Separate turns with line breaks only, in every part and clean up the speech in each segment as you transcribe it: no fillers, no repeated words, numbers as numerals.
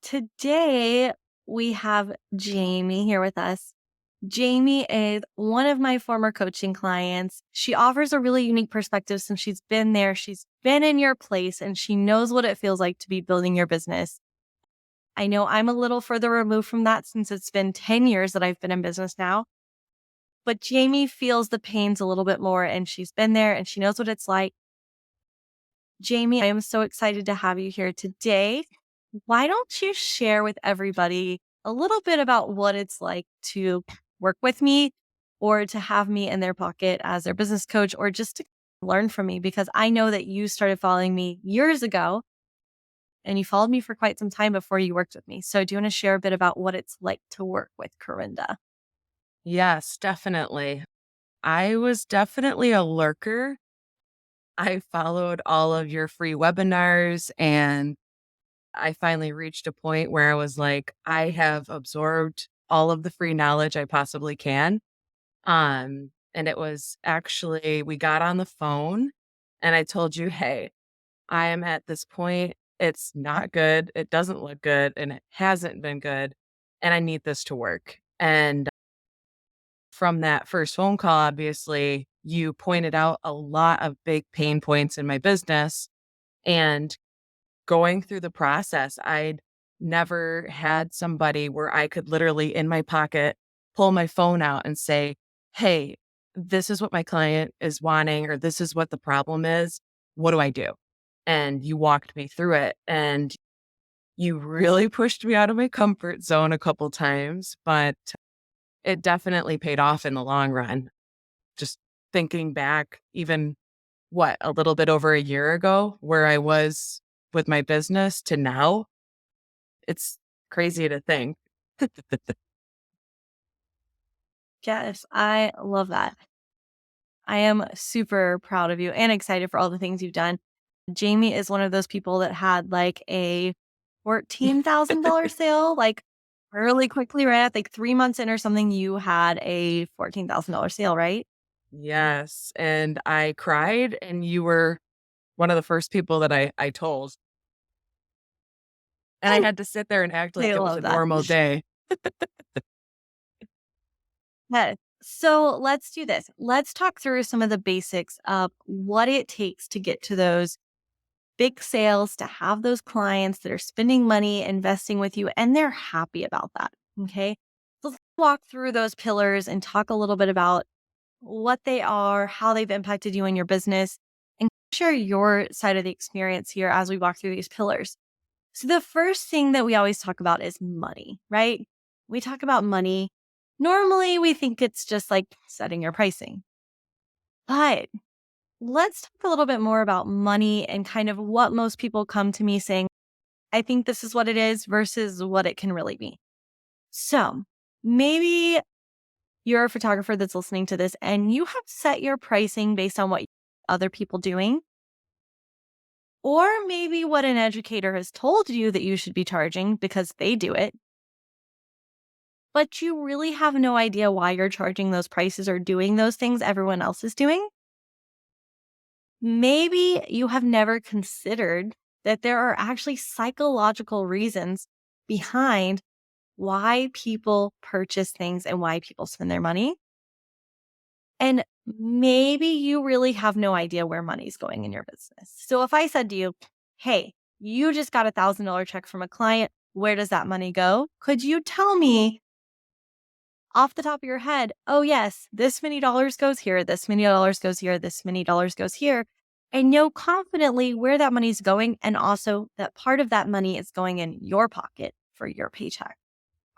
Today we have Jamie here with us. Jamie is one of my former coaching clients. She offers a really unique perspective since she's been there, she's been in your place, and she knows what it feels like to be building your business. I know I'm a little further removed from that since it's been 10 years that I've been in business now, but Jamie feels the pains a little bit more and she's been there and she knows what it's like. Jamie, I am so excited to have you here today. Why don't you share with everybody a little bit about what it's like to work with me or to have me in their pocket as their business coach or just to learn from me? Because I know that you started following me years ago and you followed me for quite some time before you worked with me. So do you want to share a bit about what it's like to work with Karinda?
Yes, definitely. I was definitely a lurker. I followed all of your free webinars and I finally reached a point where I was like, I have absorbed all of the free knowledge I possibly can. And it was actually, we got on the phone and I told you, hey, I am at this point. It's not good. It doesn't look good and it hasn't been good. And I need this to work. And from that first phone call, obviously, you pointed out a lot of big pain points in my business. And going through the process, I'd never had somebody where I could literally in my pocket pull my phone out and say, hey, this is what my client is wanting, or this is what the problem is. What do I do? And you walked me through it. And you really pushed me out of my comfort zone a couple times, but it definitely paid off in the long run. Just thinking back, even a little bit over a year ago, where I was with my business to now, it's crazy to think.
Yes, I love that. I am super proud of you and excited for all the things you've done. Jamie is one of those people that had like a $14,000 sale, like really quickly, right? Like 3 months in or something, you had a $14,000 sale, right?
Yes. And I cried, and you were one of the first people that I told. And I had to sit there and act like
I
it was a
love that.
normal day.
Okay. So let's do this. Let's talk through some of the basics of what it takes to get to those big sales, to have those clients that are spending money, investing with you, and they're happy about that. Okay. So let's walk through those pillars and talk a little bit about what they are, how they've impacted you in your business, and share your side of the experience here as we walk through these pillars. So, the first thing that we always talk about is money, right? We talk about money. Normally, we think it's just like setting your pricing. But let's talk a little bit more about money and kind of what most people come to me saying, I think this is what it is versus what it can really be. So, maybe you're a photographer that's listening to this and you have set your pricing based on what other people doing, or maybe what an educator has told you that you should be charging because they do it, but you really have no idea why you're charging those prices or doing those things everyone else is doing. Maybe you have never considered that there are actually psychological reasons behind why people purchase things and why people spend their money. And maybe you really have no idea where money's going in your business. So if I said to you, hey, you just got $1,000 check from a client, where does that money go? Could you tell me off the top of your head, oh, yes, this many dollars goes here, this many dollars goes here, this many dollars goes here, and know confidently where that money's going, and also that part of that money is going in your pocket for your paycheck?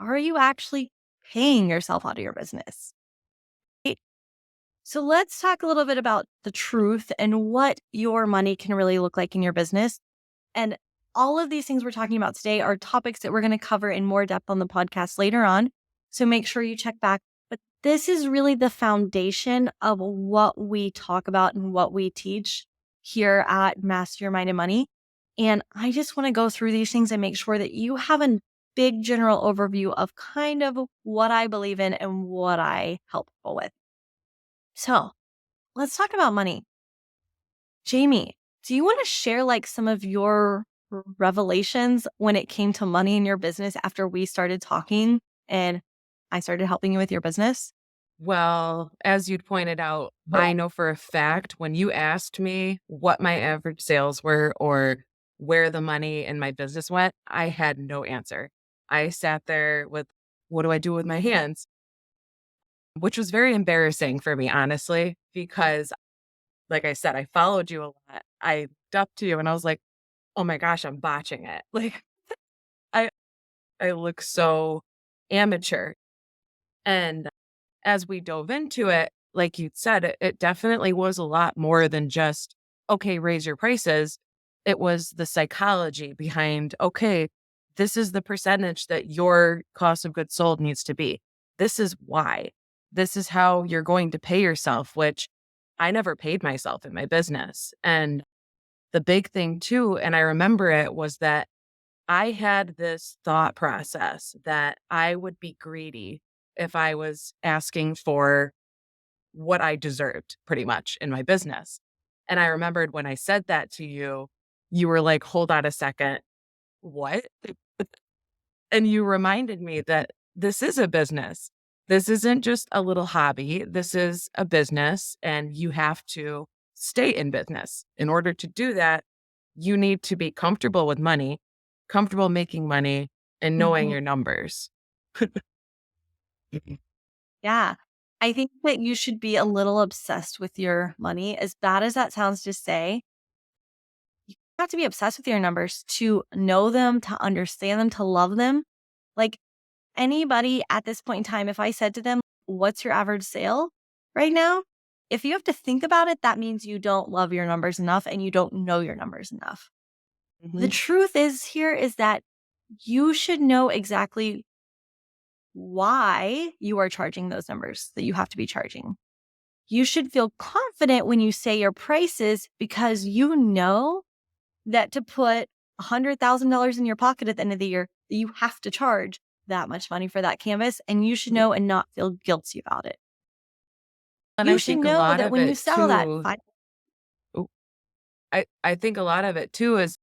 Are you actually paying yourself out of your business? So let's talk a little bit about the truth and what your money can really look like in your business. And all of these things we're talking about today are topics that we're going to cover in more depth on the podcast later on. So make sure you check back. But this is really the foundation of what we talk about and what we teach here at Master Your Mind and Money. And I just want to go through these things and make sure that you have a big general overview of kind of what I believe in and what I help people with. So let's talk about money. Jamie, do you want to share like some of your revelations when it came to money in your business after we started talking and I started helping you with your business?
Well, as you'd pointed out, I know for a fact when you asked me what my average sales were or where the money in my business went, I had no answer. I sat there with, what do I do with my hands? Which was very embarrassing for me, honestly, because like I said, I followed you a lot. I looked up to you and I was like, oh my gosh, I'm botching it. Like I I look so amateur. And as we dove into it, like you said, it definitely was a lot more than just, okay, raise your prices. It was the psychology behind, okay, this is the percentage that your cost of goods sold needs to be. This is why. This is how you're going to pay yourself, which I never paid myself in my business. And the big thing too, and I remember it, was that I had this thought process that I would be greedy if I was asking for what I deserved pretty much in my business. And I remembered when I said that to you, you were like, hold on a second, what? And you reminded me that this is a business. This isn't just a little hobby. This is a business, and you have to stay in business. In order to do that, you need to be comfortable with money, comfortable making money, and knowing
Mhm.
your numbers.
Yeah. I think that you should be a little obsessed with your money. As bad as that sounds to say, you have to be obsessed with your numbers to know them, to understand them, to love them. Like anybody at this point in time, if I said to them, what's your average sale right now? If you have to think about it, that means you don't love your numbers enough and you don't know your numbers enough. The
Mhm.
truth is here is that you should know exactly why you are charging those numbers that you have to be charging. You should feel confident when you say your prices because you know that to put $100,000 in your pocket at the end of the year, you have to charge that much money for that canvas, and you should know and not feel guilty about it.
And
You
I
should
think a
know
lot
that
of
when you
it
sell that
too,
fi
ooh, I think a lot of it too is,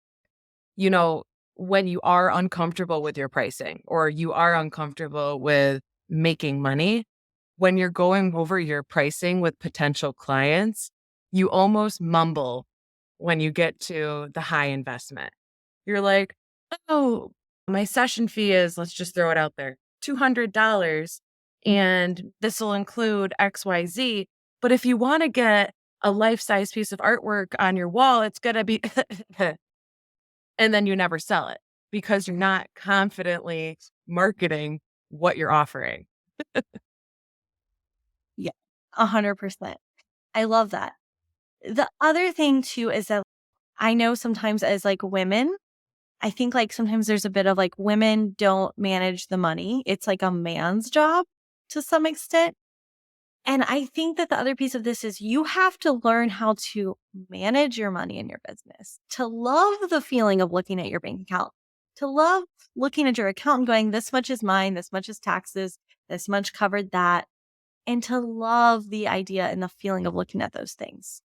you know, when you are uncomfortable with your pricing or you are uncomfortable with making money, when you're going over your pricing with potential clients, you almost mumble when you get to the high investment. You're like, oh, my session fee is, let's just throw it out there, $200. And this will include XYZ. But if you want to get a life size piece of artwork on your wall, it's going to be, and then you never sell it because you're not confidently marketing what you're offering.
Yeah, 100%. I love that. The other thing too is that I know sometimes as like women, I think like sometimes there's a bit of like women don't manage the money. It's like a man's job to some extent. And I think that the other piece of this is you have to learn how to manage your money in your business, to love the feeling of looking at your bank account, to love looking at your account and going, this much is mine, this much is taxes, this much covered that, and to love the idea and the feeling of looking at those things.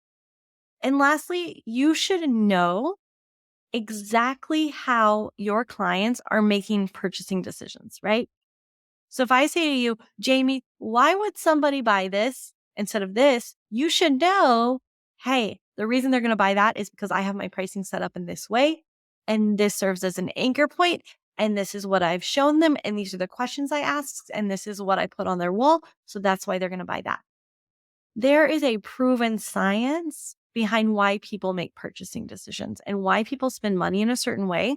And lastly, you should know exactly how your clients are making purchasing decisions, right? So if I say to you, Jamie, why would somebody buy this instead of this? You should know, hey, the reason they're going to buy that is because I have my pricing set up in this way. And this serves as an anchor point, And this is what I've shown them. And these are the questions I asked. And this is what I put on their wall. So that's why they're going to buy that. There is a proven science behind why people make purchasing decisions and why people spend money in a certain way.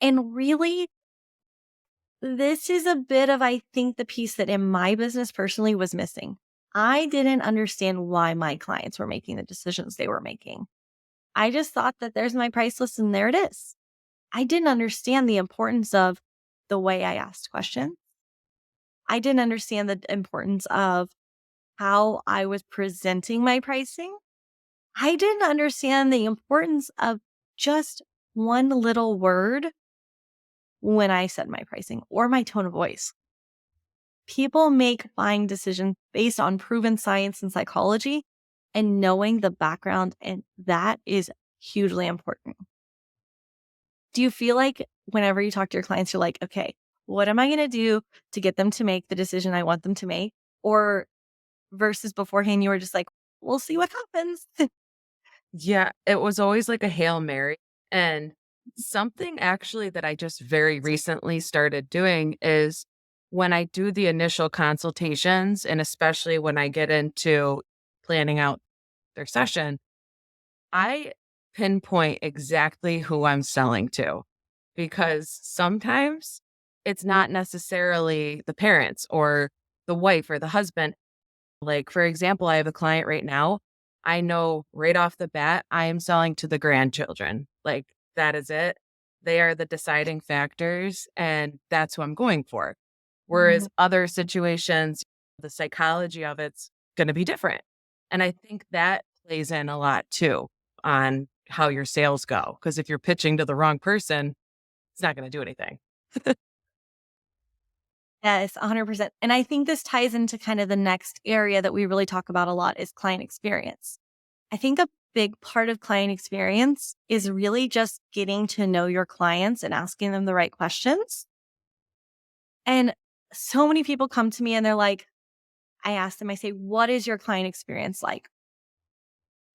And really, this is a bit of, I think, the piece that in my business personally was missing. I didn't understand why my clients were making the decisions they were making. I just thought that there's my price list and there it is. I didn't understand the importance of the way I asked questions. I didn't understand the importance of how I was presenting my pricing. I didn't understand the importance of just one little word when I said my pricing or my tone of voice. People make buying decisions based on proven science and psychology and knowing the background, and that is hugely important. Do you feel like whenever you talk to your clients, you're like, okay, what am I going to do to get them to make the decision I want them to make? Or versus beforehand, you were just like, we'll see what happens.
Yeah, it was always like a Hail Mary. And something actually that I just very recently started doing is when I do the initial consultations, and especially when I get into planning out their session, I pinpoint exactly who I'm selling to because sometimes it's not necessarily the parents or the wife or the husband. Like, for example, I have a client right now. I know right off the bat, I am selling to the grandchildren. Like, that is it. They are the deciding factors, and that's who I'm going for. Whereas
Mhm.
other situations, the psychology of it's going to be different. And I think that plays in a lot too on how your sales go. Because if you're pitching to the wrong person, it's not going to do anything.
Yes, 100%. And I think this ties into kind of the next area that we really talk about a lot is client experience. I think a big part of client experience is really just getting to know your clients and asking them the right questions. And so many people come to me and they're like, I ask them, I say, what is your client experience like?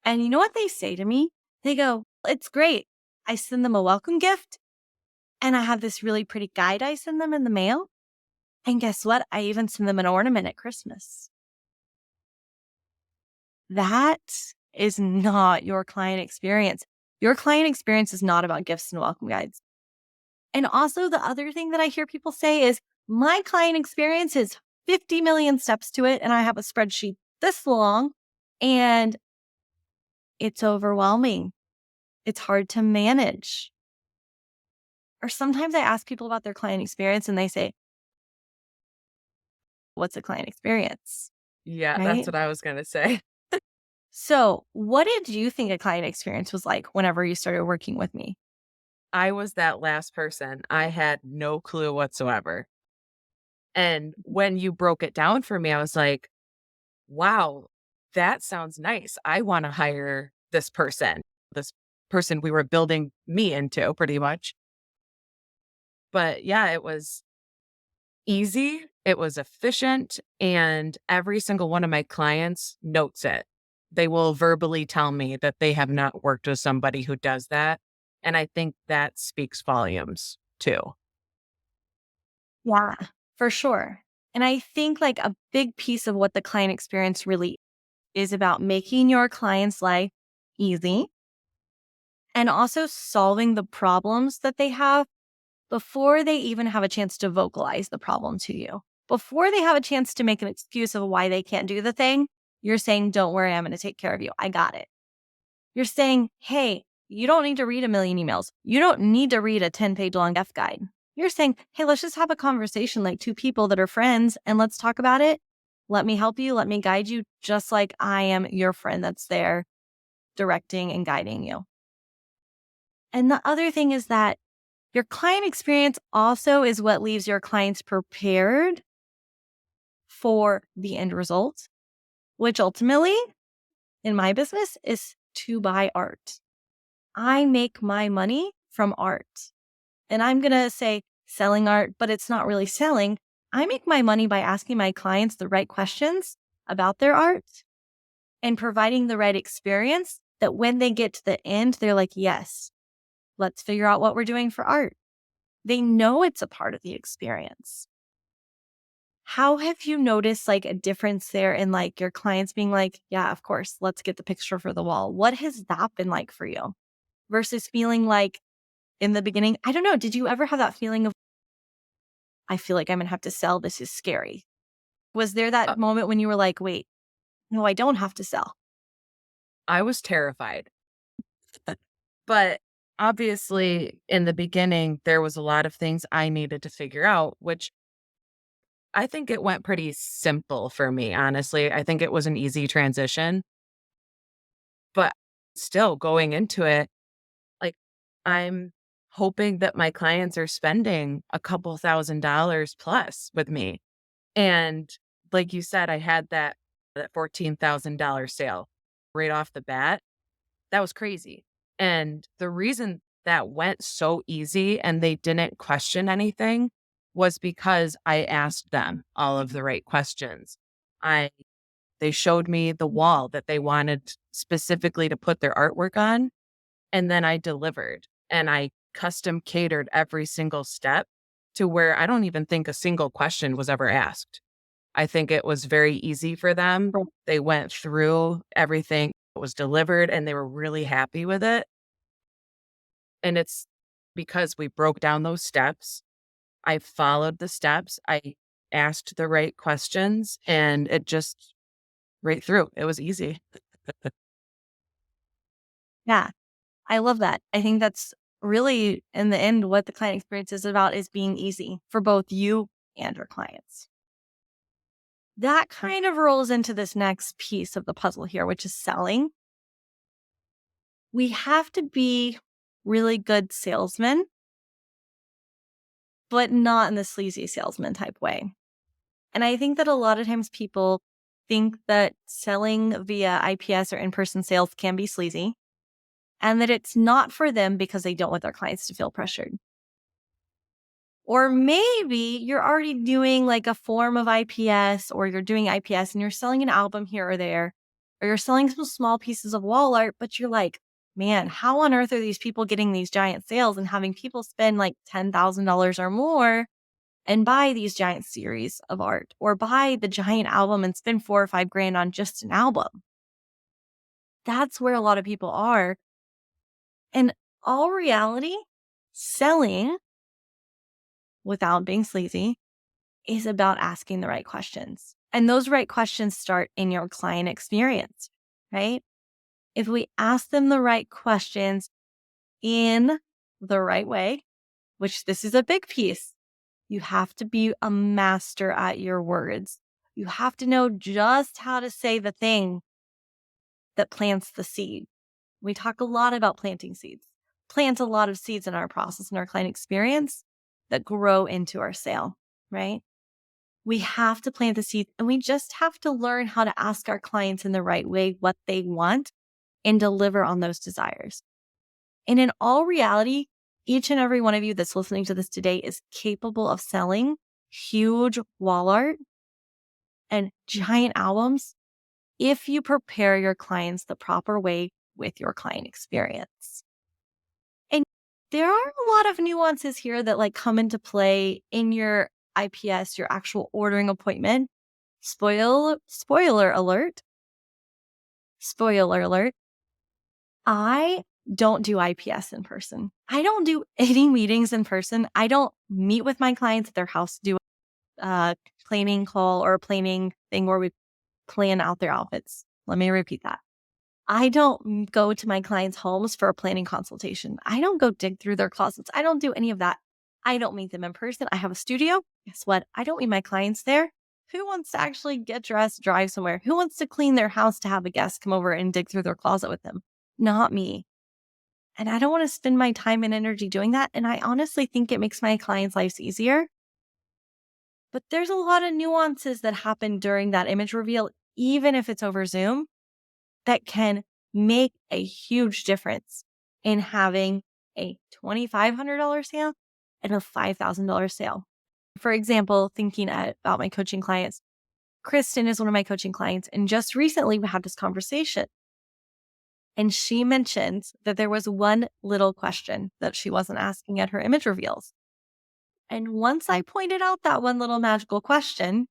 And you know what they say to me? They go, it's great. I send them a welcome gift and I have this really pretty guide I send them in the mail. And guess what? I even send them an ornament at Christmas. That is not your client experience. Your client experience is not about gifts and welcome guides. And also, the other thing that I hear people say is my client experience is 50 million steps to it. And I have a spreadsheet this long and it's overwhelming. It's hard to manage. Or sometimes I ask people about their client experience and they say, what's a client experience?
Yeah, that's
Right.
what I was going to say.
So, what did you think a client experience was like whenever you started working with me?
I was that last person. I had no clue whatsoever. And when you broke it down for me, I was like, wow, that sounds nice. I want to hire this person we were building me into pretty much. But yeah, it was easy, it was efficient, and every single one of my clients notes it. They will verbally tell me that they have not worked with somebody who does that. And I think that speaks volumes too.
Yeah, for sure. And I think like a big piece of what the client experience really is about making your client's life easy and also solving the problems that they have before they even have a chance to vocalize the problem to you. Before they have a chance to make an excuse of why they can't do the thing, you're saying, don't worry, I'm going to take care of you. I got it. You're saying, hey, you don't need to read a million emails. You don't need to read a 10-page long F guide. You're saying, hey, let's just have a conversation like two people that are friends and let's talk about it. Let me help you. Let me guide you, just like I am your friend that's there directing and guiding you. And the other thing is that your client experience also is what leaves your clients prepared for the end result, which ultimately in my business is to buy art. I make my money from art. And I'm going to say selling art, but it's not really selling. I make my money by asking my clients the right questions about their art and providing the right experience that when they get to the end, they're like, yes, let's figure out what we're doing for art. They know it's a part of the experience. How have you noticed like a difference there in like your clients being like, yeah, of course, let's get the picture for the wall? What has that been like for you versus feeling like in the beginning, I don't know, did you ever have that feeling of, I feel like I'm going to have to sell. This is scary. Was there
Uh,
that moment when you were like, wait, no, I don't have to sell?
I was terrified. But obviously, in the beginning, there was a lot of things I needed to figure out, which I think it went pretty simple for me, honestly. I think it was an easy transition, but still going into it, like I'm hoping that my clients are spending a couple $1,000s plus with me. And like you said, I had that $14,000 sale right off the bat. That was crazy. And the reason that went so easy and they didn't question anything was because I asked them all of the right questions. I They showed me the wall that they wanted specifically to put their artwork on, and then I delivered, and I custom catered every single step to where I don't even think a single question was ever asked. I think it was very easy for them.
Right.
They went through everything that was delivered and they were really happy with it. And it's because we broke down those steps. I followed the steps. I asked the right questions and it just right through. It was easy.
Yeah, I love that. I think that's really, in the end, what the client experience is about is being easy for both you and your clients. That kind of rolls into this next piece of the puzzle here, which is selling. We have to be really good salesmen, but not in the sleazy salesman type way. And I think that a lot of times people think that selling via IPS or in person sales can be sleazy and that it's not for them because they don't want their clients to feel pressured. Or maybe you're already doing like a form of IPS or you're doing IPS and you're selling an album here or there, or you're selling some small pieces of wall art, but you're like, man, how on earth are these people getting these giant sales and having people spend like $10,000 or more and buy these giant series of art or buy the giant album and spend 4 or 5 grand on just an album? That's where a lot of people are. In all reality, selling without being sleazy is about asking the right questions. And those right questions start in your client experience, right? If we ask them the right questions in the right way, which this is a big piece, you have to be a master at your words. You have to know just how to say the thing that plants the seed. We talk a lot about planting seeds. Plant a lot of seeds in our process and our client experience that grow into our sale, right? We have to plant the seeds and we just have to learn how to ask our clients in the right way what they want and deliver on those desires. And in all reality, each and every one of you that's listening to this today is capable of selling huge wall art and giant albums if you prepare your clients the proper way with your client experience. And there are a lot of nuances here that like come into play in your IPS, your actual ordering appointment. Spoiler alert. Spoiler alert. I don't do IPS in person. I don't do any meetings in person. I don't meet with my clients at their house to do a planning call or a planning thing where we plan out their outfits. Let me repeat that. I don't go to my clients' homes for a planning consultation. I don't go dig through their closets. I don't do any of that. I don't meet them in person. I have a studio. Guess what? I don't meet my clients there. Who wants to actually get dressed, drive somewhere? Who wants to clean their house to have a guest come over and dig through their closet with them? Not me. And I don't want to spend my time and energy doing that. And I honestly think it makes my clients' lives easier. But there's a lot of nuances that happen during that image reveal, even if it's over Zoom, that can make a huge difference in having a $2,500 sale and a $5,000 sale. For example, thinking about my coaching clients, Kristen is one of my coaching clients. And just recently we had this conversation. And she mentioned that there was one little question that she wasn't asking at her image reveals. And once I pointed out that one little magical question,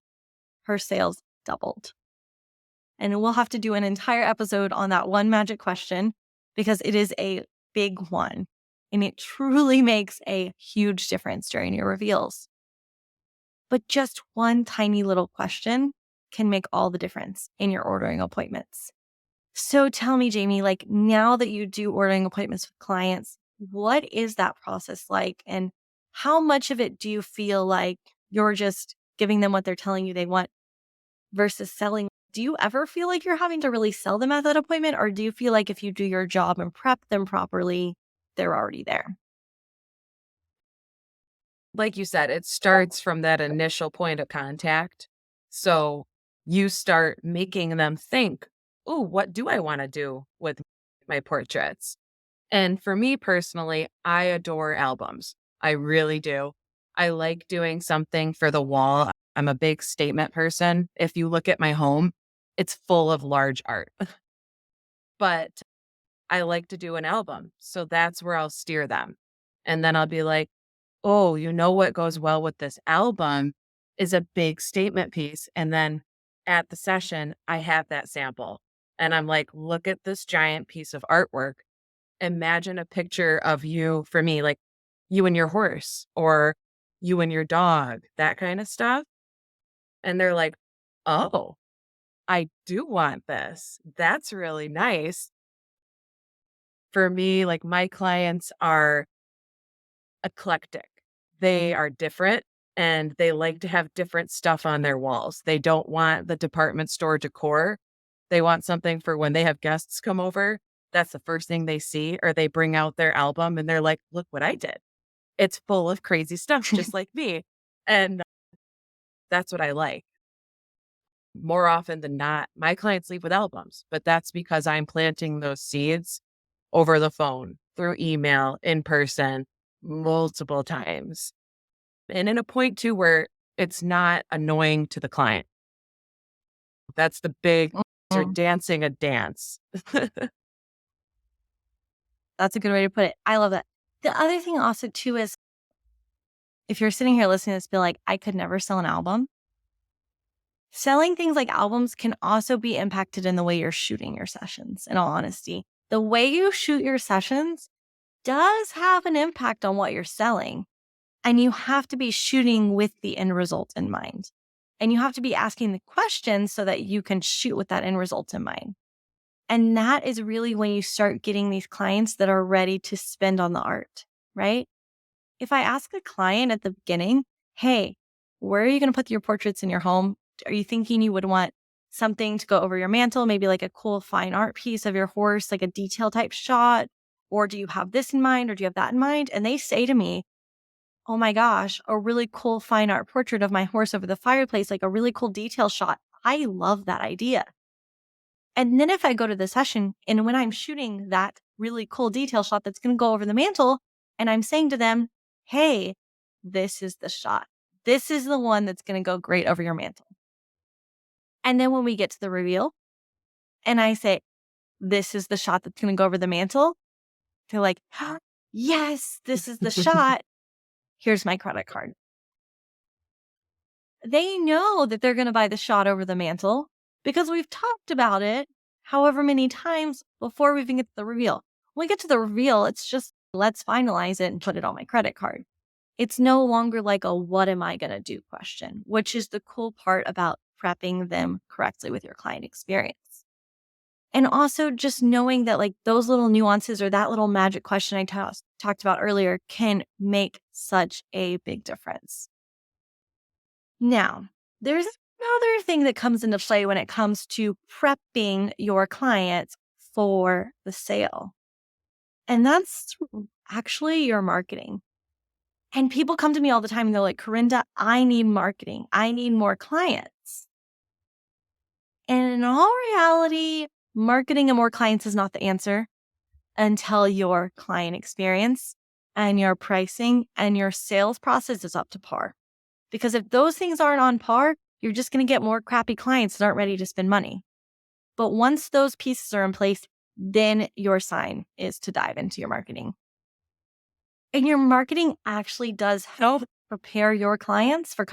her sales doubled. And we'll have to do an entire episode on that one magic question because it is a big one and it truly makes a huge difference during your reveals. But just one tiny little question can make all the difference in your ordering appointments. So tell me, Jamie, like now that you do ordering appointments with clients, what is that process like? And how much of it do you feel like you're just giving them what they're telling you they want versus selling? Do you ever feel like you're having to really sell them at that appointment? Or do you feel like if you do your job and prep them properly, they're already there?
Like you said, it starts from that initial point of contact. So you start making them think, "Oh, what do I want to do with my portraits?" And for me personally, I adore albums. I really do. I like doing something for the wall. I'm a big statement person. If you look at my home, it's full of large art, but I like to do an album. So that's where I'll steer them. And then I'll be like, oh, you know what goes well with this album is a big statement piece. And then at the session, I have that sample. And I'm like, look at this giant piece of artwork. Imagine a picture of you for me, like you and your horse or you and your dog, that kind of stuff. And they're like, oh, I do want this. That's really nice. For me, like my clients are eclectic. They are different and they like to have different stuff on their walls. They don't want the department store decor. They want something for when they have guests come over. That's the first thing they see, or they bring out their album and they're like, look what I did. It's full of crazy stuff, just like me. And that's what I like. More often than not, my clients leave with albums, but that's because I'm planting those seeds over the phone, through email, in person, multiple times. And in a point too where it's not annoying to the client. That's the big they're
Mm,
dancing a dance.
that's a good way to put it. I love that. The other thing also too is if you're sitting here listening to this, be like, I could never sell an album. Selling things like albums can also be impacted in the way you're shooting your sessions, in all honesty. The way you shoot your sessions does have an impact on what you're selling. And you have to be shooting with the end result in mind. And you have to be asking the questions so that you can shoot with that end result in mind. And that is really when you start getting these clients that are ready to spend on the art, right? If I ask a client at the beginning, hey, where are you going to put your portraits in your home? Are you thinking you would want something to go over your mantle, maybe like a cool fine art piece of your horse, like a detail type shot? Or do you have this in mind or do you have that in mind? And they say to me, oh my gosh, a really cool fine art portrait of my horse over the fireplace, like a really cool detail shot. I love that idea. And then if I go to the session and when I'm shooting that really cool detail shot that's going to go over the mantle, and I'm saying to them, hey, this is the shot. This is the one that's going to go great over your mantle. And then when we get to the reveal and I say, this is the shot that's going to go over the mantle, they're like, yes, this is the shot. Here's my credit card. They know that they're going to buy the shot over the mantle because we've talked about it however many times before we even get to the reveal. When we get to the reveal, it's just let's finalize it and put it on my credit card. It's no longer like a what am I going to do question, which is the cool part about prepping them correctly with your client experience. And also just knowing that like those little nuances or that little magic question I talked about earlier can make such a big difference. Now, there's another thing that comes into play when it comes to prepping your clients for the sale. And that's actually your marketing. And people come to me all the time and they're like, Karinda, I need marketing. I need more clients. And in all reality, marketing and more clients is not the answer until your client experience and your pricing and your sales process is up to par. Because if those things aren't on par, you're just going to get more crappy clients that aren't ready to spend money. But once those pieces are in place, then your sign is to dive into your marketing. And your marketing actually does help prepare your clients for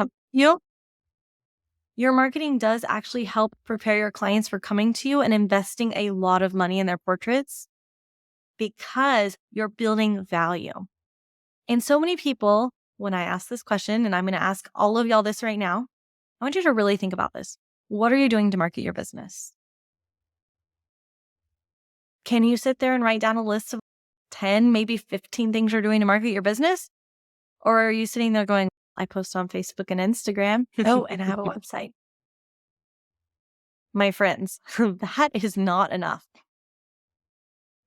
your marketing does actually help prepare your clients for coming to you and investing a lot of money in their portraits because you're building value. And so many people, when I ask this question, and I'm going to ask all of y'all this right now, I want you to really think about this. What are you doing to market your business? Can you sit there and write down a list of 10, maybe 15 things you're doing to market your business? Or are you sitting there going, I post on Facebook and Instagram. Oh, and I have a website. My friends, that is not enough.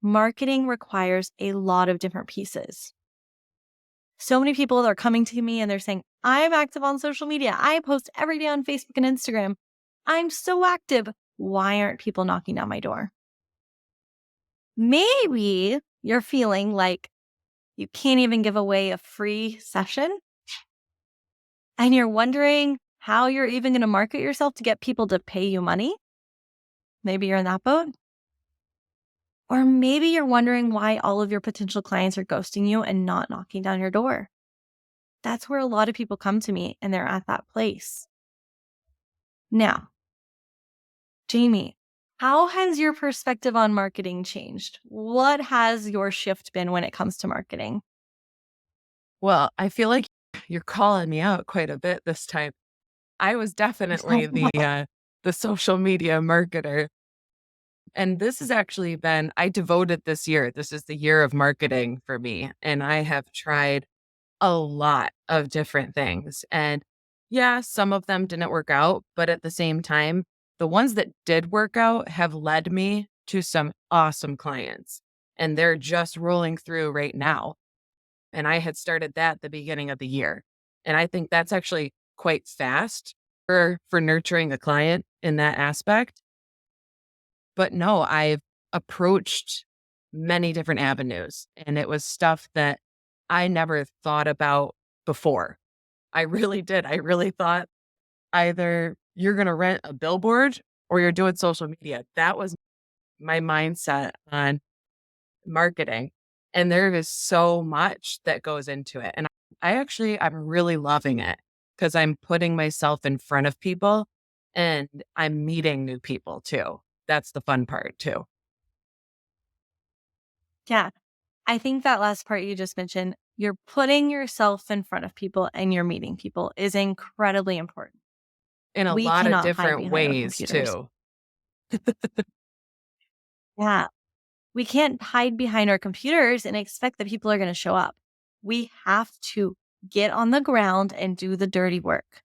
Marketing requires a lot of different pieces. So many people are coming to me and they're saying, I'm active on social media. I post every day on Facebook and Instagram. I'm so active. Why aren't people knocking down my door? Maybe you're feeling like you can't even give away a free session and you're wondering how you're even going to market yourself to get people to pay you money. Maybe you're in that boat. Or maybe you're wondering why all of your potential clients are ghosting you and not knocking down your door. That's where a lot of people come to me and they're at that place. Now, Jamie, how has your perspective on marketing changed? What has your shift been when it comes to marketing?
Well, I feel like you're calling me out quite a bit this time. I was definitely the social media marketer. And this has actually been I devoted this year. This is the year of marketing for me. And I have tried a lot of different things. And yeah, some of them didn't work out, but at the same time, the ones that did work out have led me to some awesome clients. And they're just rolling through right now. And I had started that at the beginning of the year. And I think that's actually quite fast for nurturing a client in that aspect. But no, I've approached many different avenues, and it was stuff that I never thought about before. I really did. I really thought either you're going to rent a billboard or you're doing social media. That was my mindset on marketing. And there is so much that goes into it. And I'm really loving it because I'm putting myself in front of people and I'm meeting new people too. That's the fun part too.
Yeah, I think that last part you just mentioned, you're putting yourself in front of people and you're meeting people is incredibly important.
In a
We
lot of
cannot hide
different
behind our
ways
computers.
too.
Yeah, we can't hide behind our computers and expect that people are going to show up. We have to get on the ground and do the dirty work.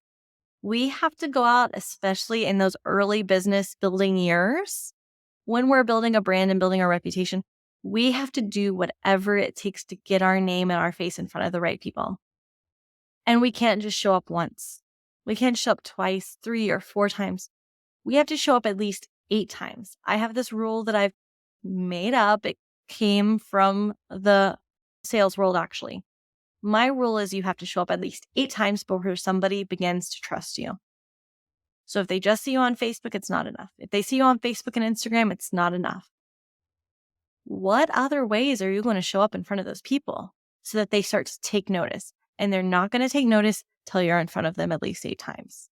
We have to go out, especially in those early business building years, when we're building a brand and building our reputation. We have to do whatever it takes to get our name and our face in front of the right people. And we can't just show up once. We can't show up twice, 3 or 4 times. We have to show up at least 8 times. I have this rule that I've made up. It came from the sales world, actually. My rule is you have to show up at least 8 times before somebody begins to trust you. So if they just see you on Facebook, it's not enough. If they see you on Facebook and Instagram, it's not enough. What other ways are you going to show up in front of those people so that they start to take notice? And they're not going to take notice till you're in front of them at least 8 times.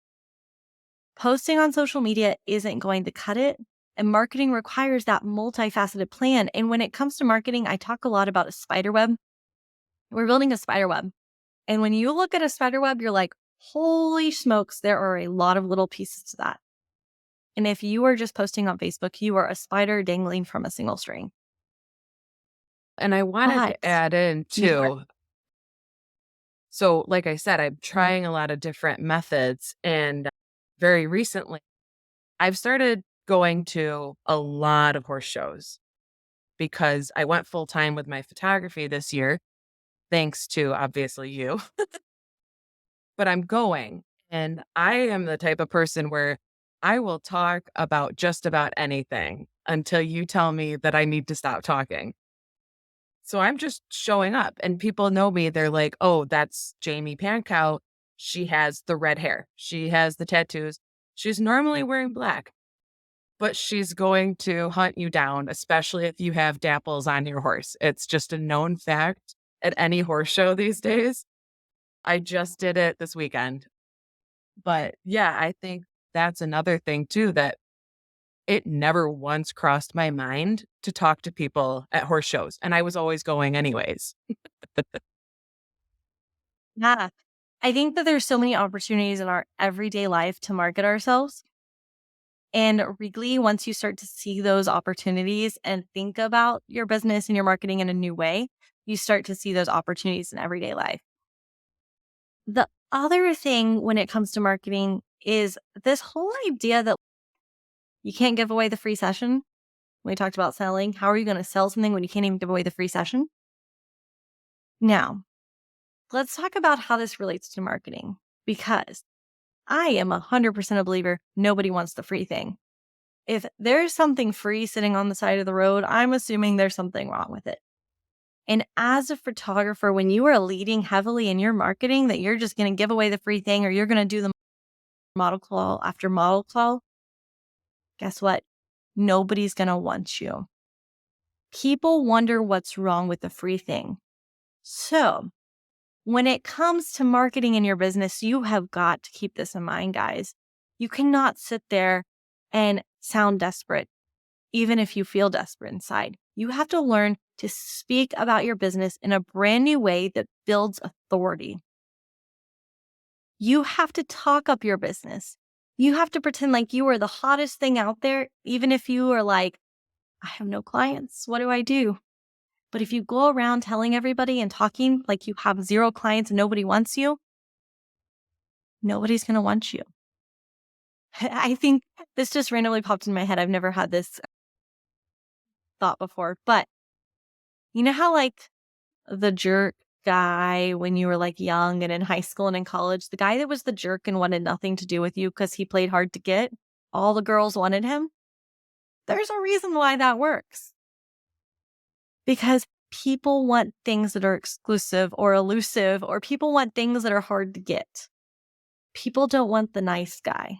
Posting on social media isn't going to cut it. And marketing requires that multifaceted plan. And when it comes to marketing, I talk a lot about a spider web. We're building a spider web. And when you look at a spider web, you're like, holy smokes, there are a lot of little pieces to that. And if you are just posting on Facebook, you are a spider dangling from a single string.
And I wanted to
But
add in
you are.
too. So, like I said, I'm
Mhm.
trying a lot of different methods. And very recently, I've started going to a lot of horse shows because I went full time with my photography this year, thanks to obviously you, but I'm going. And I am the type of person where I will talk about just about anything until you tell me that I need to stop talking. So I'm just showing up and people know me. They're like, oh, that's Jamie Pankow. She has the red hair. She has the tattoos. She's normally wearing black, but she's going to hunt you down, especially if you have dapples on your horse. It's just a known fact at any horse show these days. I just did it this weekend. But yeah, I think that's another thing too that it never once crossed my mind to talk to people at horse shows. And I was always going anyways.
Yeah. I think that there's so many opportunities in our everyday life to market ourselves. And really, once you start to see those opportunities and think about your business and your marketing in a new way, you start to see those opportunities in everyday life. The other thing when it comes to marketing is this whole idea that you can't give away the free session. We talked about selling. How are you going to sell something when you can't even give away the free session? Now, let's talk about how this relates to marketing because I am 100% a believer nobody wants the free thing. If there's something free sitting on the side of the road, I'm assuming there's something wrong with it. And as a photographer, when you are leading heavily in your marketing that you're just going to give away the free thing or you're going to do the model call after model call, guess what? Nobody's going to want you. People wonder what's wrong with the free thing. So, when it comes to marketing in your business, you have got to keep this in mind, guys. You cannot sit there and sound desperate, even if you feel desperate inside. You have to learn to speak about your business in a brand new way that builds authority. You have to talk up your business. You have to pretend like you are the hottest thing out there, even if you are like, I have no clients. What do I do? But if you go around telling everybody and talking like you have zero clients and nobody wants you, nobody's going to want you. I think this just randomly popped in my head. I've never had this thought before, but you know how like the jerk guy when you were like young and in high school and in college, the guy that was the jerk and wanted nothing to do with you because he played hard to get, all the girls wanted him. There's a reason why that works. Because people want things that are exclusive or elusive, or people want things that are hard to get. People don't want the nice guy.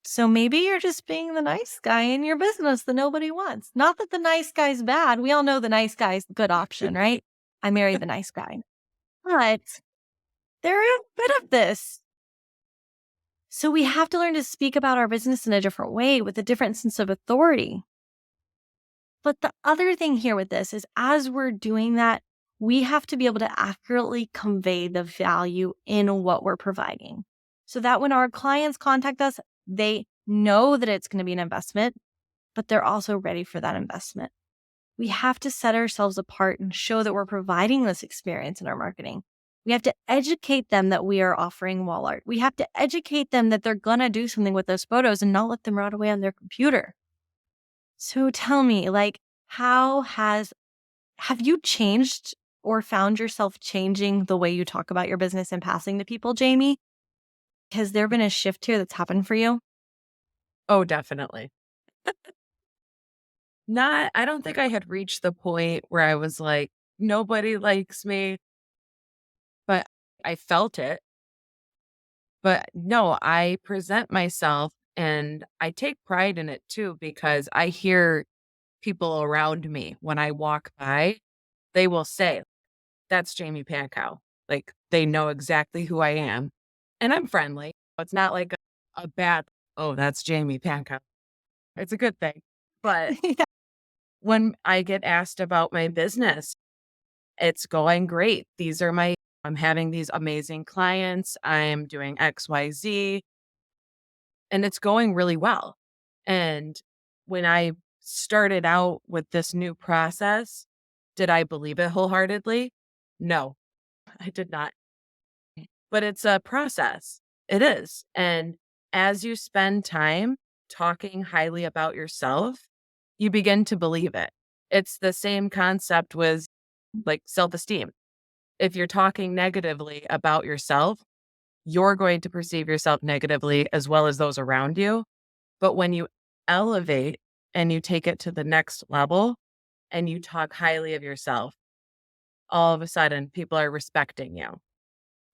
So maybe you're just being the nice guy in your business that nobody wants. Not that the nice guy's bad. We all know the nice guy's the good option, right? I married the nice guy. But there is a bit of this. So we have to learn to speak about our business in a different way with a different sense of authority. But the other thing here with this is as we're doing that, we have to be able to accurately convey the value in what we're providing so that when our clients contact us, they know that it's going to be an investment, but they're also ready for that investment. We have to set ourselves apart and show that we're providing this experience in our marketing. We have to educate them that we are offering wall art. We have to educate them that they're going to do something with those photos and not let them rot away on their computer. So tell me, like, have you changed or found yourself changing the way you talk about your business and passing to people, Jamie? Has there been a shift here that's happened for you?
Oh, definitely. Not I don't think I had reached the point where I was like, nobody likes me, but I felt it. But no, I present myself and I take pride in it too because I hear people around me when I walk by, they will say, that's Jamie Pankow. Like they know exactly who I am. And I'm friendly. It's not like a bad, oh, that's Jamie Pankow. It's a good thing. But
Yeah.
when I get asked about my business, it's going great. I'm having these amazing clients. I'm doing XYZ and it's going really well. And when I started out with this new process, did I believe it wholeheartedly? No, I did not. But it's a process. It is. And as you spend time talking highly about yourself, you begin to believe it. It's the same concept with like self esteem. If you're talking negatively about yourself, you're going to perceive yourself negatively as well as those around you. But when you elevate and you take it to the next level and you talk highly of yourself, all of a sudden people are respecting you.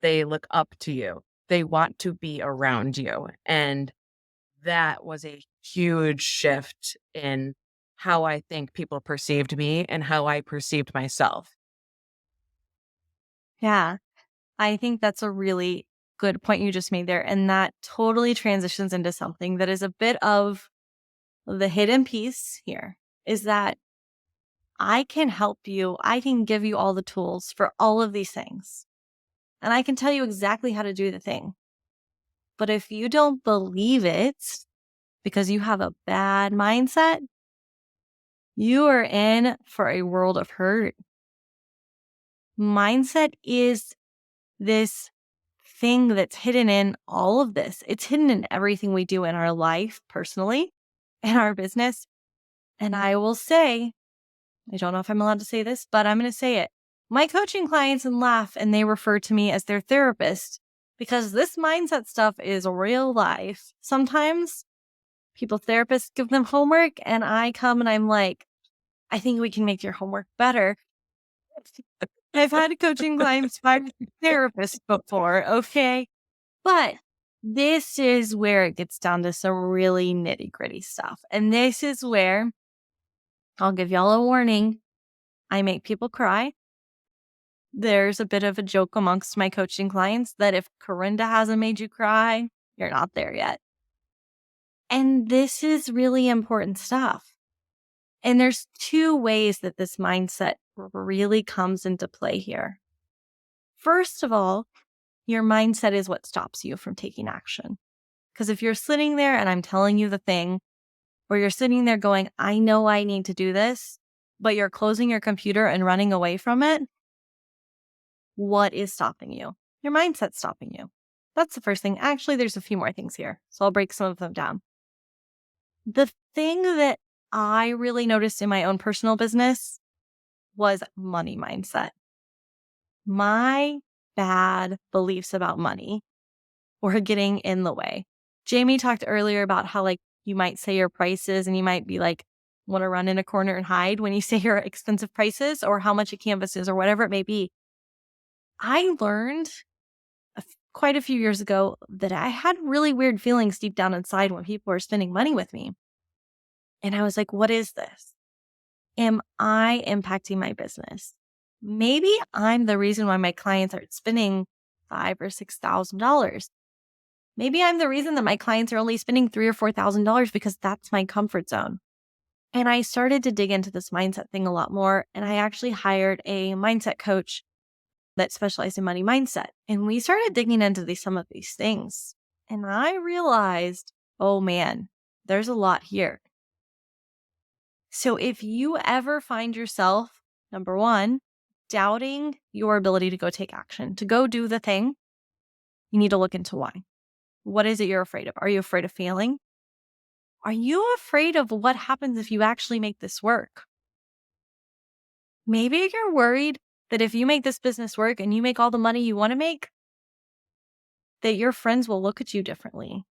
They look up to you. They want to be around you. And that was a huge shift in how I think people perceived me and how I perceived myself.
Yeah. I think that's a really good point you just made there. And that totally transitions into something that is a bit of the hidden piece here is that I can help you. I can give you all the tools for all of these things. And I can tell you exactly how to do the thing. But if you don't believe it because you have a bad mindset, you are in for a world of hurt. Mindset is this thing that's hidden in all of this. It's hidden in everything we do in our life personally, in our business. And I will say, I don't know if I'm allowed to say this, but I'm going to say it. My coaching clients and laugh and they refer to me as their therapist because this mindset stuff is real life. Sometimes people therapists give them homework and I come and I'm like, I think we can make your homework better. I've had coaching clients find therapists before, okay? But this is where it gets down to some really nitty gritty stuff. And this is where I'll give y'all a warning. I make people cry. There's a bit of a joke amongst my coaching clients that if Karinda hasn't made you cry, you're not there yet. And this is really important stuff. And there's two ways that this mindset really comes into play here. First of all, your mindset is what stops you from taking action. Because if you're sitting there and I'm telling you the thing, or you're sitting there going, I know I need to do this, but you're closing your computer and running away from it, what is stopping you? Your mindset's stopping you. That's the first thing. Actually, there's a few more things here. So I'll break some of them down. The thing that I really noticed in my own personal business was money mindset. My bad beliefs about money were getting in the way. Jamie talked earlier about how like you might say your prices and you might be like, want to run in a corner and hide when you say your expensive prices or how much a canvas is or whatever it may be. I learned quite a few years ago that I had really weird feelings deep down inside when people were spending money with me. And I was like, what is this? Am I impacting my business? Maybe I'm the reason why my clients aren't spending $5,000 or $6,000. Maybe I'm the reason that my clients are only spending $3,000 or $4,000 because that's my comfort zone. And I started to dig into this mindset thing a lot more. And I actually hired a mindset coach that specialized in money mindset. And we started digging into some of these things. And I realized, oh man, there's a lot here. So if you ever find yourself, number one, doubting your ability to go take action, to go do the thing, you need to look into why. What is it you're afraid of? Are you afraid of failing? Are you afraid of what happens if you actually make this work? Maybe you're worried that if you make this business work and you make all the money you want to make, that your friends will look at you differently.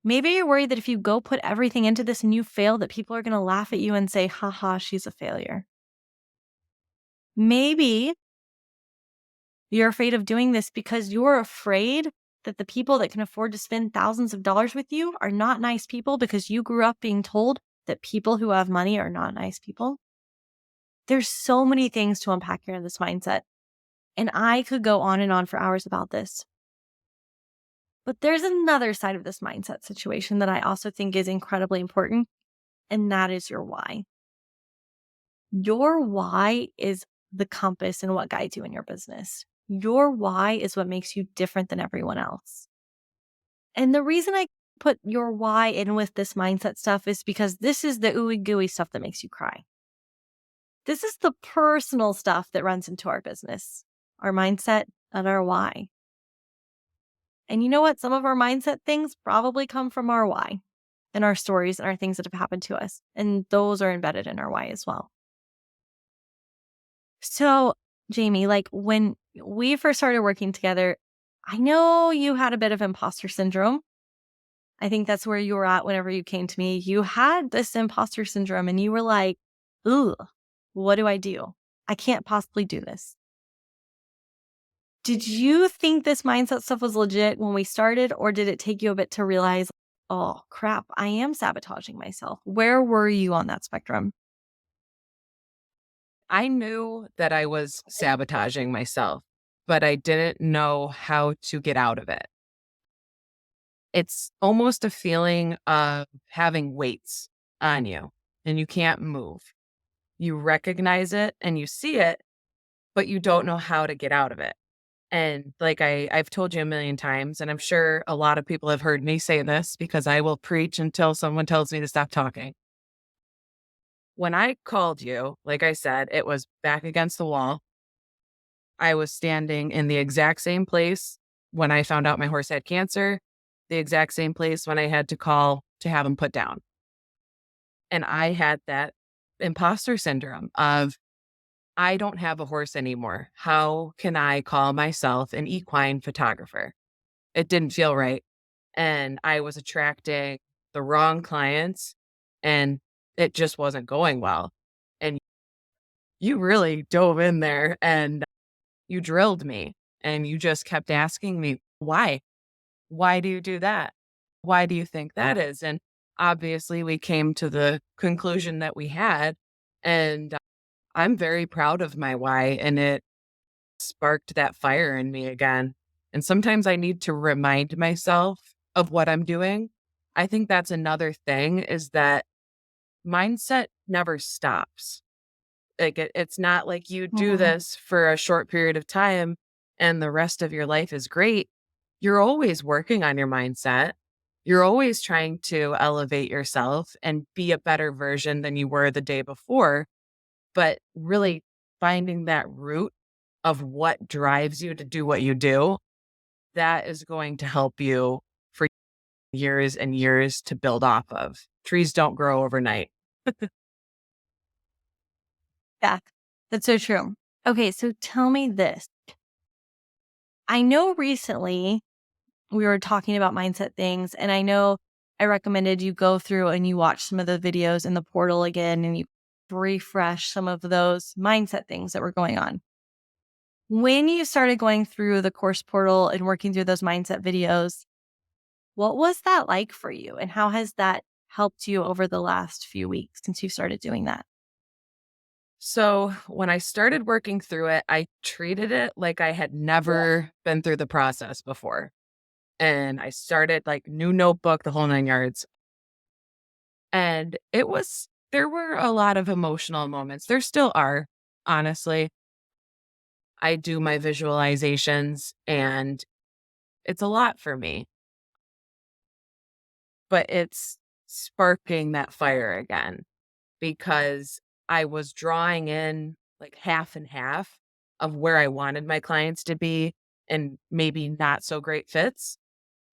Maybe you're worried that if you go put everything into this and you fail, that people are going to laugh at you and say, haha, she's a failure. Maybe you're afraid of doing this because you're afraid that the people that can afford to spend thousands of dollars with you are not nice people because you grew up being told that people who have money are not nice people. There's so many things to unpack here in this mindset. And I could go on and on for hours about this. But there's another side of this mindset situation that I also think is incredibly important, and that is your why. Your why is the compass and what guides you in your business. Your why is what makes you different than everyone else. And the reason I put your why in with this mindset stuff is because this is the ooey gooey stuff that makes you cry. This is the personal stuff that runs into our business, our mindset and our why. And you know what? Some of our mindset things probably come from our why and our stories and our things that have happened to us. And those are embedded in our why as well. So, Jamie, like when we first started working together, I know you had a bit of imposter syndrome. I think that's where you were at whenever you came to me. You had this imposter syndrome and you were like, ooh, what do I do? I can't possibly do this. Did you think this mindset stuff was legit when we started, or did it take you a bit to realize, oh crap, I am sabotaging myself? Where were you on that spectrum?
I knew that I was sabotaging myself, but I didn't know how to get out of it. It's almost a feeling of having weights on you and you can't move. You recognize it and you see it, but you don't know how to get out of it. And like I've told you a million times, and I'm sure a lot of people have heard me say this because I will preach until someone tells me to stop talking. When I called you, like I said, it was back against the wall. I was standing in the exact same place when I found out my horse had cancer, the exact same place when I had to call to have him put down. And I had that imposter syndrome of, I don't have a horse anymore. How can I call myself an equine photographer? It didn't feel right. And I was attracting the wrong clients. And it just wasn't going well. And you really dove in there and you drilled me and you just kept asking me, why? Why do you do that? Why do you think that is? And obviously, we came to the conclusion that we had. And I'm very proud of my why. And it sparked that fire in me again. And sometimes I need to remind myself of what I'm doing. I think that's another thing is that mindset never stops. Like it's not like you do
Mhm.
this for a short period of time and the rest of your life is great. You're always working on your mindset. You're always trying to elevate yourself and be a better version than you were the day before. But really finding that root of what drives you to do what you do, that is going to help you for years and years to build off of. Trees don't grow overnight.
Yeah, that's so true. Okay, so tell me this. I know recently we were talking about mindset things, and I know I recommended you go through and you watch some of the videos in the portal again and you refresh some of those mindset things that were going on. When you started going through the course portal and working through those mindset videos, what was that like for you? And how has that helped you over the last few weeks since you started doing that?
So when I started working through it, I treated it like I had never been through the process before. And I started like new notebook, the whole nine yards. And there were a lot of emotional moments. There still are, honestly. I do my visualizations and it's a lot for me, but it's sparking that fire again because I was drawing in like half and half of where I wanted my clients to be and maybe not so great fits.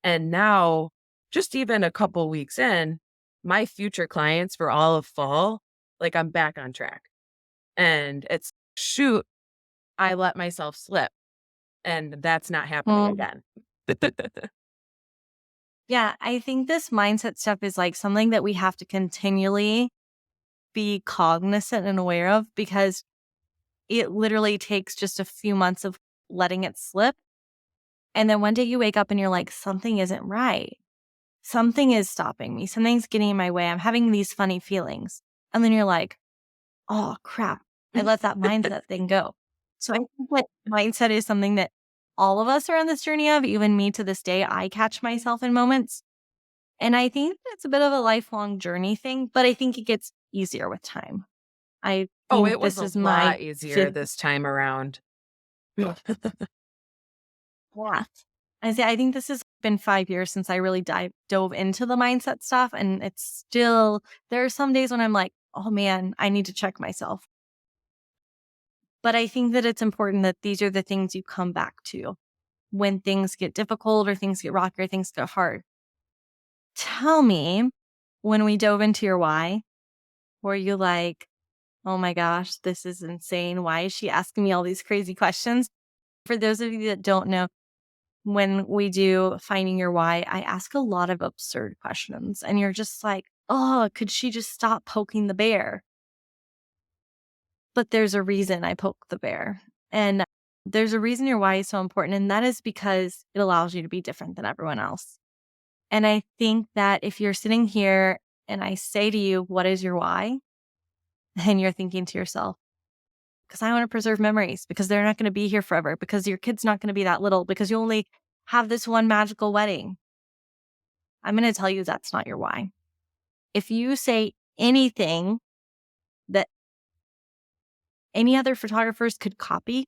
And now, just even a couple weeks in, my future clients for all of fall, like I'm back on track. And it's shoot, I let myself slip and that's not happening
Mm.
again.
Yeah, I think this mindset stuff is like something that we have to continually be cognizant and aware of because it literally takes just a few months of letting it slip. And then one day you wake up and you're like, something isn't right. Something is stopping me. Something's getting in my way. I'm having these funny feelings. And then you're like, oh crap, I let that mindset thing go. So I think that mindset is something that all of us are on this journey of, even me to this day. I catch myself in moments. And I think it's a bit of a lifelong journey thing, but I think it gets easier with time. I
Oh,
think
it was
this
a
is my
lot easier
fifth.
this time around.
Yeah. I think this has been 5 years since I really dove into the mindset stuff. And it's still, there are some days when I'm like, oh man, I need to check myself. But I think that it's important that these are the things you come back to when things get difficult or things get rocky or things get hard. Tell me, when we dove into your why, were you like, oh my gosh, this is insane. Why is she asking me all these crazy questions? For those of you that don't know, when we do finding your why, I ask a lot of absurd questions. And you're just like, oh, could she just stop poking the bear? But there's a reason I poke the bear. And there's a reason your why is so important. And that is because it allows you to be different than everyone else. And I think that if you're sitting here and I say to you, what is your why? And you're thinking to yourself, because I want to preserve memories, because they're not going to be here forever, because your kid's not going to be that little, because you only have this one magical wedding. I'm going to tell you that's not your why. If you say anything that any other photographers could copy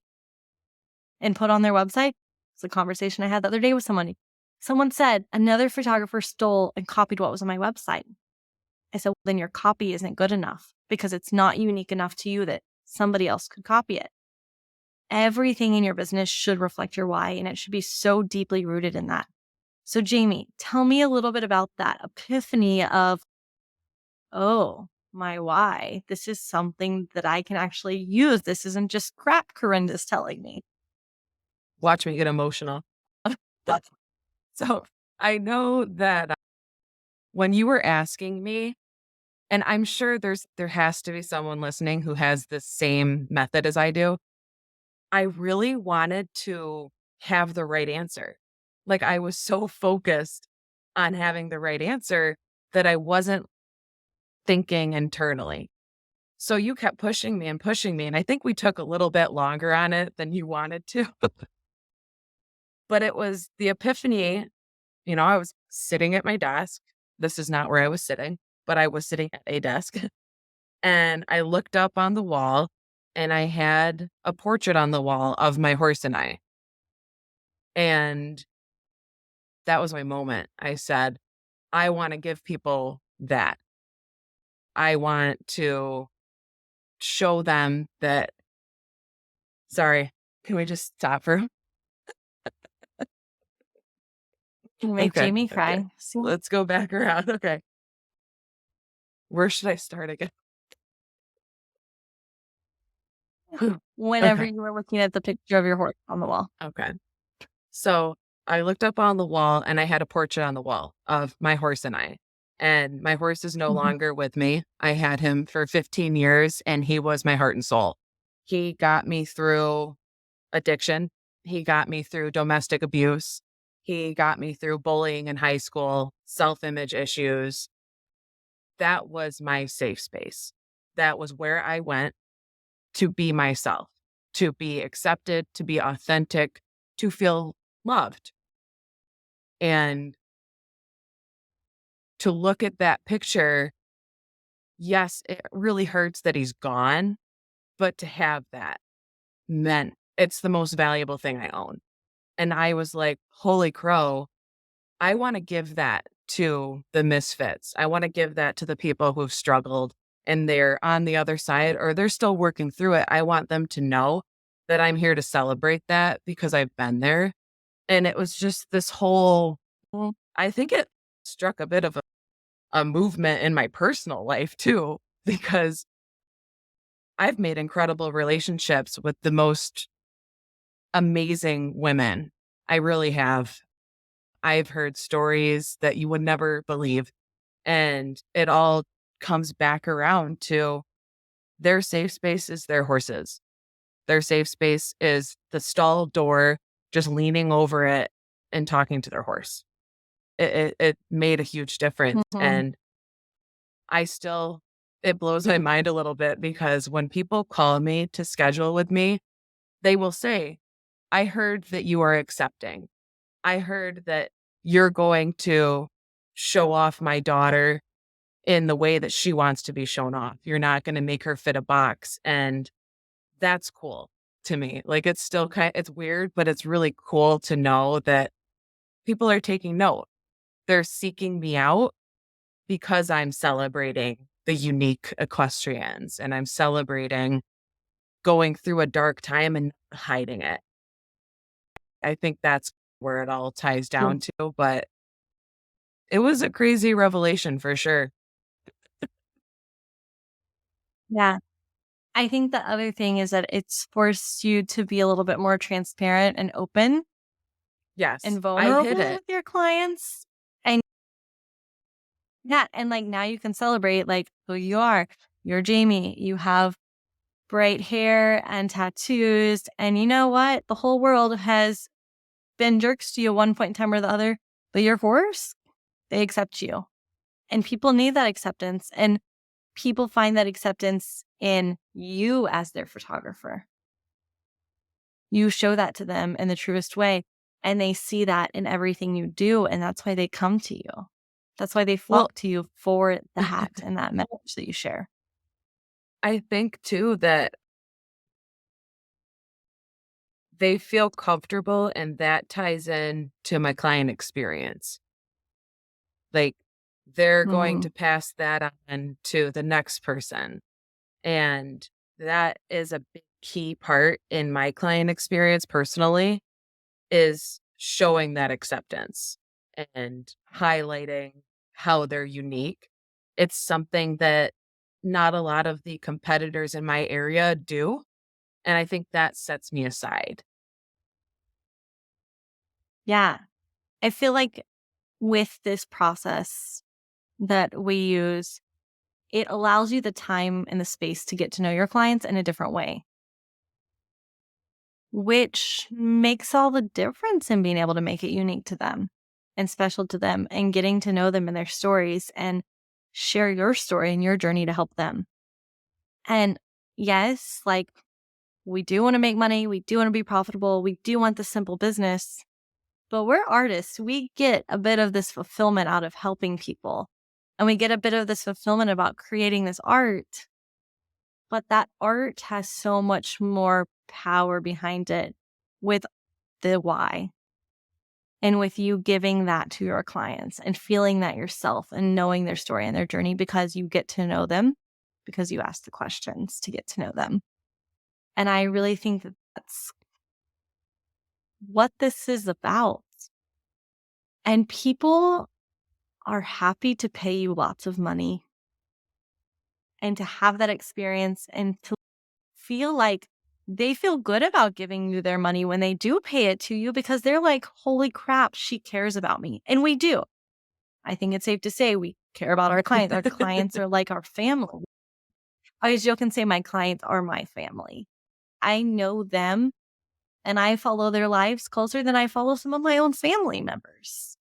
and put on their website, it's a conversation I had the other day with someone. Someone said another photographer stole and copied what was on my website. I said, well, then your copy isn't good enough because it's not unique enough to you that somebody else could copy it. Everything in your business should reflect your why, and it should be so deeply rooted in that. So, Jamie, tell me a little bit about that epiphany of, oh, my why. This is something that I can actually use. This isn't just crap Karinda's telling me.
Watch me get emotional. So I know that when you were asking me, And I'm sure there has to be someone listening who has the same method as I do. I really wanted to have the right answer. Like, I was so focused on having the right answer that I wasn't thinking internally. So you kept pushing me, and I think we took a little bit longer on it than you wanted to. But it was the epiphany. I was sitting at my desk. This is not where I was sitting, but I was sitting at a desk. And I looked up on the wall, and I had a portrait on the wall of my horse and I. And that was my moment. I said, I want to give people that. I want to show them that. Sorry, can we just stop for?
You make
Okay.
Jamie
Okay.
cry.
So let's go back around. Okay. Where should I start again?
Whenever
Okay.
you were looking at the picture of your horse on the wall.
Okay. So I looked up on the wall and I had a portrait on the wall of my horse and I. And my horse is no
Mhm.
longer with me. I had him for 15 years and he was my heart and soul. He got me through addiction. He got me through domestic abuse. He got me through bullying in high school, self image issues. That was my safe space. That was where I went to be myself, to be accepted, to be authentic, to feel loved. And to look at that picture, yes, it really hurts that he's gone, but to have that meant it's the most valuable thing I own. And I was like, holy crow, I want to give that to the misfits. I want to give that to the people who've struggled and they're on the other side or they're still working through it. I want them to know that I'm here to celebrate that because I've been there. And it was just this whole, I think it struck a bit of a movement in my personal life too, because I've made incredible relationships with the most amazing women. I really have. I've heard stories that you would never believe. And it all comes back around to their safe space is their horses. Their safe space is the stall door, just leaning over it and talking to their horse. It made a huge difference.
Mhm.
And I still it blows my mind a little bit because when people call me to schedule with me, they will say, "I heard that you are accepting. I heard that you're going to show off my daughter in the way that she wants to be shown off. You're not gonna make her fit a box." And that's cool to me. Like, it's still it's weird, but it's really cool to know that people are taking note. They're seeking me out because I'm celebrating the unique equestrians and I'm celebrating going through a dark time and hiding it. I think that's where it all ties down to, but it was a crazy revelation for sure.
Yeah. I think the other thing is that it's forced you to be a little bit more transparent and open
Yes,
and
I hit
vulnerable
it.
with your clients. And yeah, and like now you can celebrate like who you are. You're Jamie. You have bright hair and tattoos. And you know what? The whole world has been jerks to you at one point in time or the other, but your horse, they accept you. And people need that acceptance. And people find that acceptance in you as their photographer. You show that to them in the truest way, and they see that in everything you do, and that's why they come to you. That's why they
Well,
flock to you for that and that message that you share.
I think too that they feel comfortable and that ties in to my client experience. Like they're going
Mhm.
to pass that on to the next person. And that is a big key part in my client experience personally is showing that acceptance and highlighting how they're unique. It's something that not a lot of the competitors in my area do. And I think that sets me aside.
Yeah. I feel like with this process that we use, it allows you the time and the space to get to know your clients in a different way, which makes all the difference in being able to make it unique to them and special to them and getting to know them and their stories and share your story and your journey to help them. And yes, like we do want to make money, we do want to be profitable, we do want the simple business, but we're artists. We get a bit of this fulfillment out of helping people. And we get a bit of this fulfillment about creating this art. But that art has so much more power behind it with the why and with you giving that to your clients and feeling that yourself and knowing their story and their journey because you get to know them, because you ask the questions to get to know them. And I really think that that's what this is about. And people are happy to pay you lots of money and to have that experience and to feel like they feel good about giving you their money when they do pay it to you because they're like, holy crap, she cares about me. And we do. I think it's safe to say we care about our clients. Our clients are like our family. I always joke and say my clients are my family. I know them and I follow their lives closer than I follow some of my own family members.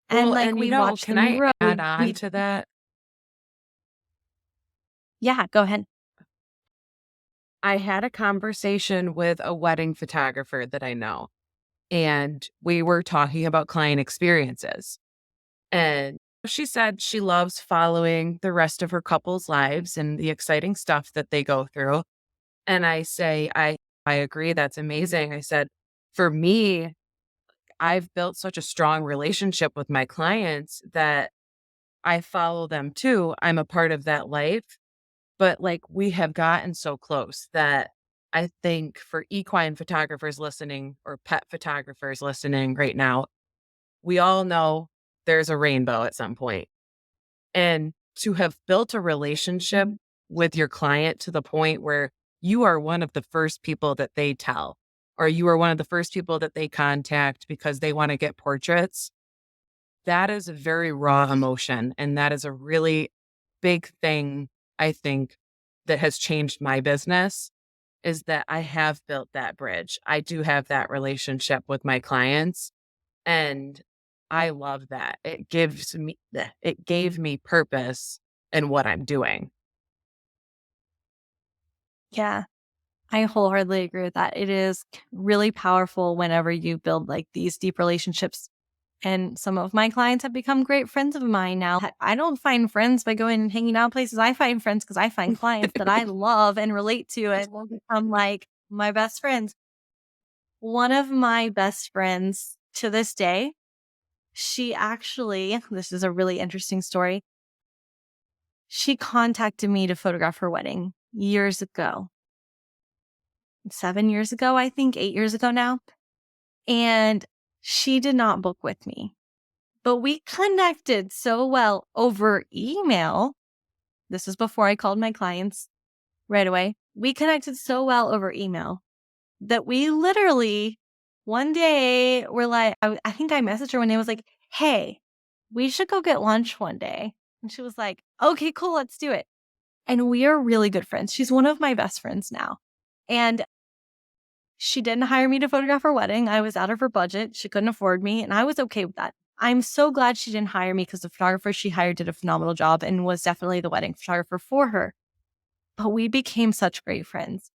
And
Well,
like
and
we watch
can
them
I
grow.
add on to that?
Yeah, go ahead.
I had a conversation with a wedding photographer that I know, and we were talking about client experiences. And she said she loves following the rest of her couple's lives and the exciting stuff that they go through. And I say, I agree, that's amazing. I said, for me, I've built such a strong relationship with my clients that I follow them too. I'm a part of that life. But like we have gotten so close that I think for equine photographers listening or pet photographers listening right now, we all know there's a rainbow at some point. And to have built a relationship with your client to the point where you are one of the first people that they tell, or you are one of the first people that they contact because they want to get portraits, that is a very raw emotion. And that is a really big thing, I think, that has changed my business is that I have built that bridge. I do have that relationship with my clients. And I love that. It gave me purpose in what I'm doing.
Yeah. I wholeheartedly agree with that. It is really powerful whenever you build like these deep relationships. And some of my clients have become great friends of mine now. I don't find friends by going and hanging out places. I find friends because I find clients that I love and relate to and will become like my best friends. One of my best friends to this day, she actually, this is a really interesting story. She contacted me to photograph her wedding years ago, 7 years ago, I think, 8 years ago now. And she did not book with me, but we connected so well over email. This is before I called my clients right away. We connected so well over email that we literally one day were like, I think I messaged her one day, was like, hey, we should go get lunch one day. And she was like, okay, cool, let's do it. And we are really good friends. She's one of my best friends now. And she didn't hire me to photograph her wedding. I was out of her budget. She couldn't afford me, and I was okay with that. I'm so glad she didn't hire me because the photographer she hired did a phenomenal job and was definitely the wedding photographer for her. But we became such great friends.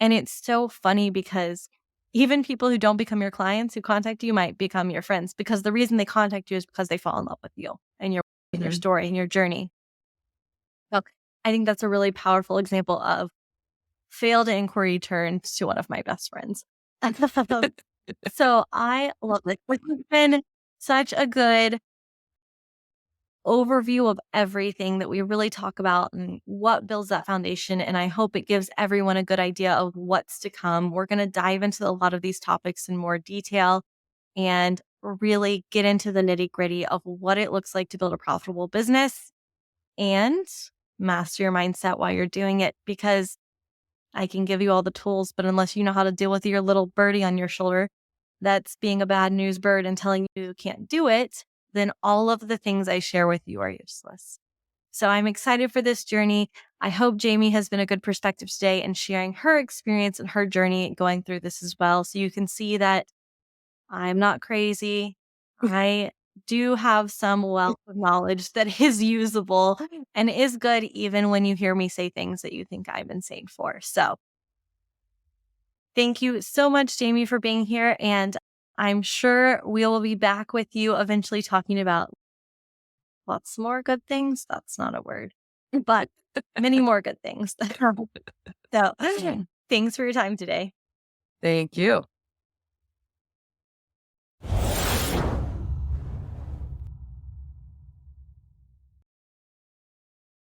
And it's so funny because even people who don't become your clients who contact you might become your friends because the reason they contact you is because they fall in love with you and your
Mhm.
story and your journey. So I think that's a really powerful example of failed inquiry turns to one of my best friends. So I love it. It's been such a good overview of everything that we really talk about and what builds that foundation. And I hope it gives everyone a good idea of what's to come. We're going to dive into a lot of these topics in more detail and really get into the nitty gritty of what it looks like to build a profitable business and master your mindset while you're doing it. Because I can give you all the tools, but unless you know how to deal with your little birdie on your shoulder that's being a bad news bird and telling you you can't do it, then all of the things I share with you are useless. So I'm excited for this journey. I hope Jamie has been a good perspective today and sharing her experience and her journey going through this as well. So you can see that I'm not crazy. I do have some wealth of knowledge that is usable and is good, even when you hear me say things that you think I've been saying for. So thank you so much, Jamie, for being here. And I'm sure we will be back with you eventually talking about lots more good things. That's not a word, but many more good things. So thanks for your time today.
Thank you.